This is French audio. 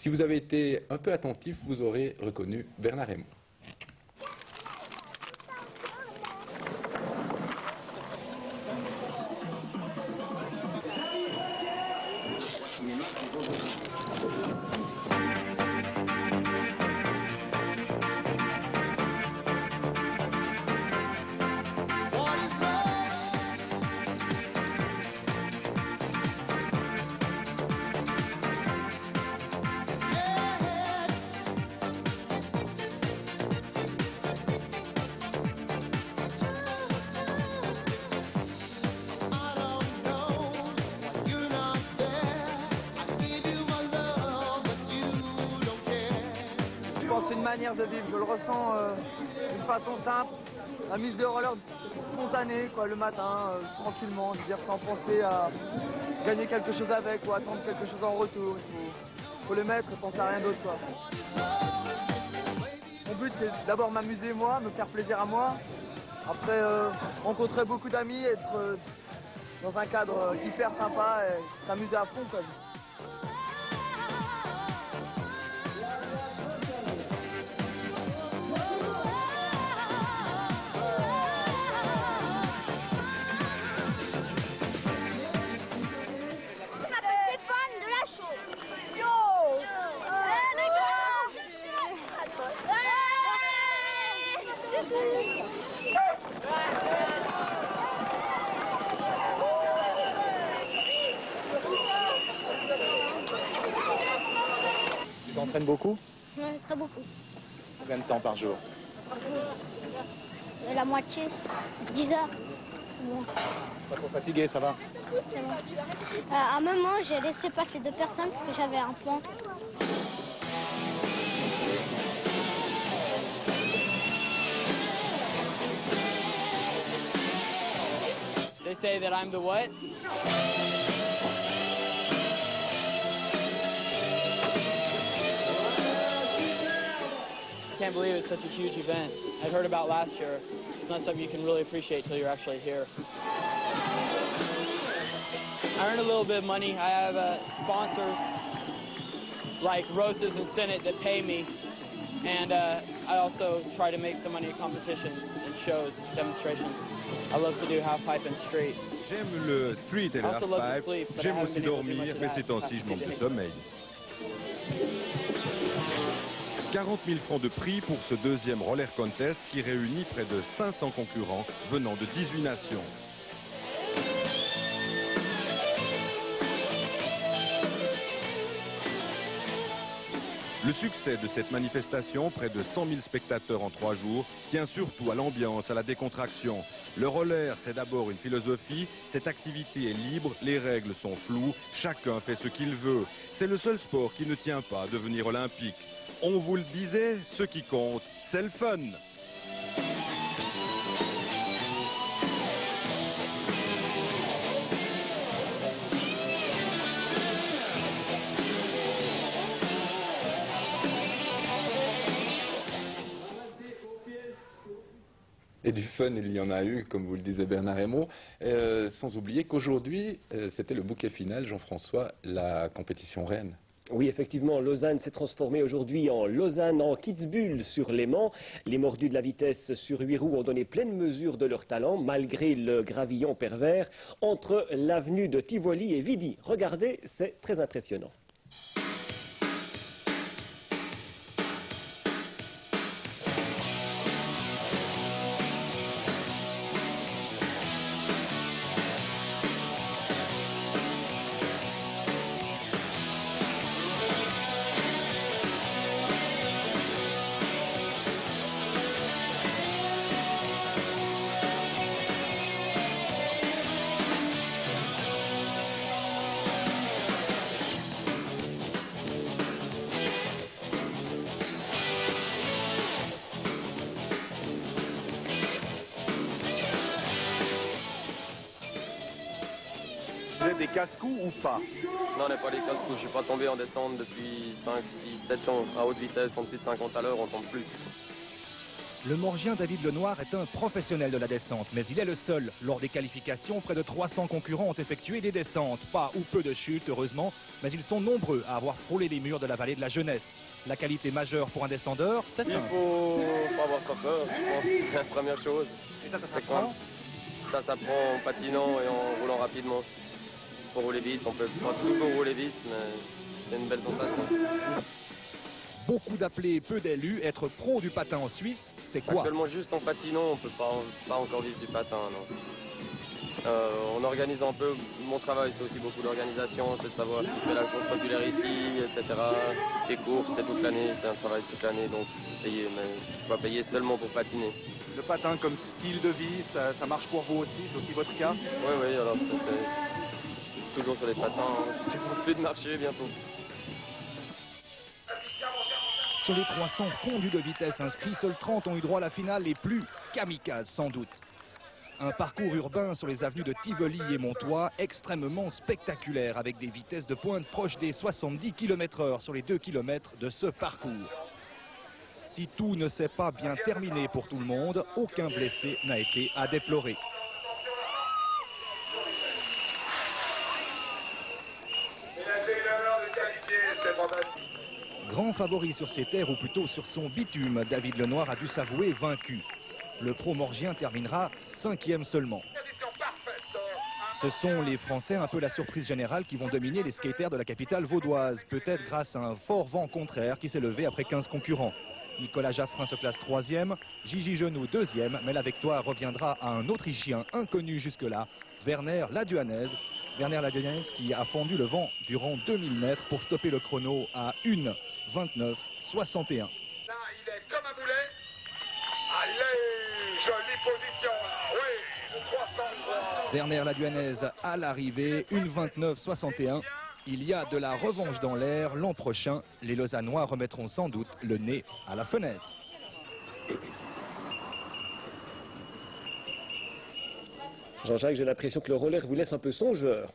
Si vous avez été un peu attentif, vous aurez reconnu Bernard Hémon. Je pense que c'est une manière de vivre, je le ressens d'une façon simple. La mise de roller spontanée, quoi, le matin, tranquillement, je veux dire, sans penser à gagner quelque chose avec ou attendre quelque chose en retour. Il faut le mettre et penser à rien d'autre, quoi. Mon but, c'est d'abord m'amuser moi, me faire plaisir à moi. Après, rencontrer beaucoup d'amis, être dans un cadre hyper sympa et s'amuser à fond, quoi. Tu t'entraînes beaucoup? Ouais, très beaucoup. Combien de temps par jour? La moitié, 10 heures. Bon. Pas trop fatigué, ça va? C'est bon. À un moment, j'ai laissé passer 2 personnes parce que j'avais un point. They say that I'm the what? I can't believe it's such a huge event. I'd heard about last year. It's not something you can really appreciate till you're actually here. I earn a little bit of money. I have sponsors like Roses and Senate that pay me. And I also try to make some money at competitions and shows, demonstrations. I love to do half pipe and street. J'aime le street et le half-pipe. J'aime aussi dormir, mais ces temps-ci, je manque de sommeil. 40 000 francs de prix pour ce deuxième roller contest qui réunit près de 500 concurrents venant de 18 nations. Le succès de cette manifestation, près de 100 000 spectateurs en 3 jours, tient surtout à l'ambiance, à la décontraction. Le roller, c'est d'abord une philosophie, cette activité est libre, les règles sont floues, chacun fait ce qu'il veut. C'est le seul sport qui ne tient pas à devenir olympique. On vous le disait, ce qui compte, c'est le fun. Et du fun, il y en a eu, comme vous le disait Bernard Hémon, sans oublier qu'aujourd'hui, c'était le bouquet final, Jean-François, la compétition reine. Oui, effectivement, Lausanne s'est transformée aujourd'hui en Lausanne en Kitzbühel sur Léman. Les mordus de la vitesse sur 8 roues ont donné pleine mesure de leur talent, malgré le gravillon pervers entre l'avenue de Tivoli et Vidi. Regardez, c'est très impressionnant. Vous êtes des casse-coups ou pas? Non, on n'est pas des casse-coups. Je ne suis pas tombé en descente depuis 5, 6, 7 ans. À haute vitesse, en dessous de 50 à l'heure, on ne tombe plus. Le Morgien David Lenoir est un professionnel de la descente, mais il est le seul. Lors des qualifications, près de 300 concurrents ont effectué des descentes. Pas ou peu de chutes, heureusement, mais ils sont nombreux à avoir frôlé les murs de la vallée de la jeunesse. La qualité majeure pour un descendeur, c'est Il simple. faut pas avoir peur, je pense. C'est la première chose. Et ça C'est quoi? Ça s'apprend en patinant et en roulant rapidement. Il faut rouler vite, on peut pas toujours rouler vite, mais c'est une belle sensation. Beaucoup d'appelés, peu d'élus. Être pro du patin en Suisse, c'est quoi? Actuellement, juste en patinant, on peut pas encore vivre du patin, non. On organise un peu, mon travail c'est aussi beaucoup d'organisation, c'est de savoir qui fait la course populaire ici, etc. Les courses, c'est toute l'année, c'est un travail toute l'année, donc je suis payé, mais je ne suis pas payé seulement pour patiner. Le patin comme style de vie, ça marche pour vous aussi, c'est aussi votre cas? Oui, alors c'est toujours sur les patins, je suis plus de marcher bientôt. Sur les 300 fondus de vitesse inscrits, seuls 30 ont eu droit à la finale, les plus kamikazes sans doute. Un parcours urbain sur les avenues de Tivoli et Montois, extrêmement spectaculaire, avec des vitesses de pointe proches des 70 km/h sur les 2 km de ce parcours. Si tout ne s'est pas bien terminé pour tout le monde, aucun blessé n'a été à déplorer. Grand favori sur ses terres, ou plutôt sur son bitume, David Lenoir a dû s'avouer vaincu. Le pro morgien terminera 5e seulement. Ce sont les Français, un peu la surprise générale, qui vont dominer les skaters de la capitale vaudoise. Peut-être grâce à un fort vent contraire qui s'est levé après 15 concurrents. Nicolas Jaffrin se classe 3e, Gigi Genoux 2e, mais la victoire reviendra à un Autrichien inconnu jusque-là, Werner Laduanez. Werner Laduanez qui a fendu le vent durant 2000 mètres pour stopper le chrono à 1:29:61. Là, il est comme un boulet. Allez, jolie position là. Oui, 303. Werner Laduanez à l'arrivée, 1:29:61. Il y a de la revanche dans l'air. L'an prochain, les Lausannois remettront sans doute le nez à la fenêtre. Jean-Jacques, j'ai l'impression que le roller vous laisse un peu songeur.